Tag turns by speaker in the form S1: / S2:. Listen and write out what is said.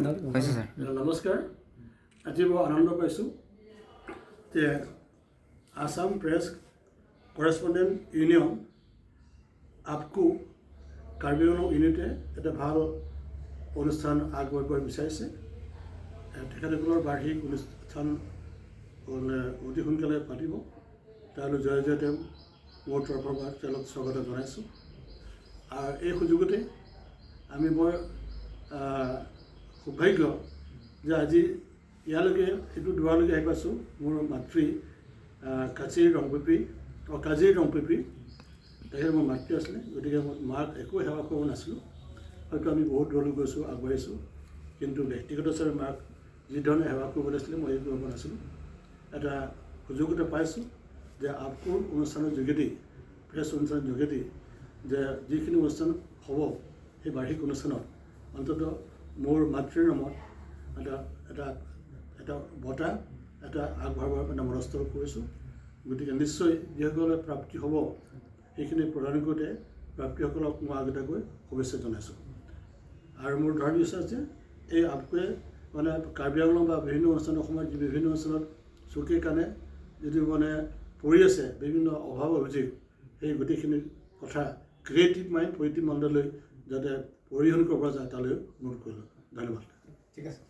S1: নমস্কাৰ। আজি বৰ আনন্দ পাইছোঁ যে আসাম প্ৰেছ কৰেছপণ্ডেণ্ট ইউনিয়ন আপকো কাৰ্বি আংলং ইউনিটে এটা ভাল অনুষ্ঠান আগবঢ়াব বিচাৰিছে। তেখেতসকলৰ বাৰ্ষিক অনুষ্ঠান অতি সোনকালে পাতিব। তেওঁলোক জয় জয়তে মোৰ তৰফৰ পৰা তেওঁলোক স্বাগত জনাইছোঁ। আৰু এই সুযোগতে আমি বৰ সৌভাগ্য যে আজি ইয়ালৈকে এইটো দুৱাৰলৈকে আহি পাইছোঁ। মোৰ মাতৃ কাজিৰ ৰংপিপি তেখেত মোৰ মাতৃ আছিলে। গতিকে মই মাক একো সেৱা কৰিব নাছিলোঁ। হয়তো আমি বহুত দূৰলৈ গৈছোঁ, আগবাঢ়িছোঁ, কিন্তু ব্যক্তিগত হিচাপে মাক যিধৰণে সেৱা কৰিব লাগিছিলে মই এই কৰিব নাছিলোঁ। এটা সুযোগ এটা পাইছোঁ যে আপকোৰ অনুষ্ঠানৰ যোগেদি, প্ৰেছ অনুষ্ঠানৰ যোগেদি যে যিখিনি অনুষ্ঠান হ'ব সেই বাৰ্ষিক অনুষ্ঠানত অন্ততঃ মোৰ মাতৃৰ নামত এটা বঁটা এটা আগবঢ়াবৰ কাৰণে মনস্থ কৰিছোঁ। গতিকে নিশ্চয় যিসকলে প্ৰাপ্তি হ'ব সেইখিনি প্ৰদান কৰোঁতে প্ৰাপ্তিসকলক মই আগতীয়াকৈ শুভেচ্ছা জনাইছোঁ। আৰু মোৰ দৃঢ় বিশ্বাস যে এই আপকোৱে কাৰ্বি আংলং বা বিভিন্ন অনুষ্ঠানৰ সময়ত যি বিভিন্ন অনুষ্ঠানত চকীৰ কাণে যদি পৰি আছে বিভিন্ন অভাৱ অভিযোগ, সেই গোটেইখিনি কথা ক্ৰিয়েটিভ মাইণ্ড পজিটিভ মাইণ্ডলৈ যাতে পৰিহৰণ কৰিব পৰা যায় তালৈ অনুৰোধ কৰিলোঁ। ধন্যবাদ।
S2: ঠিক আছে।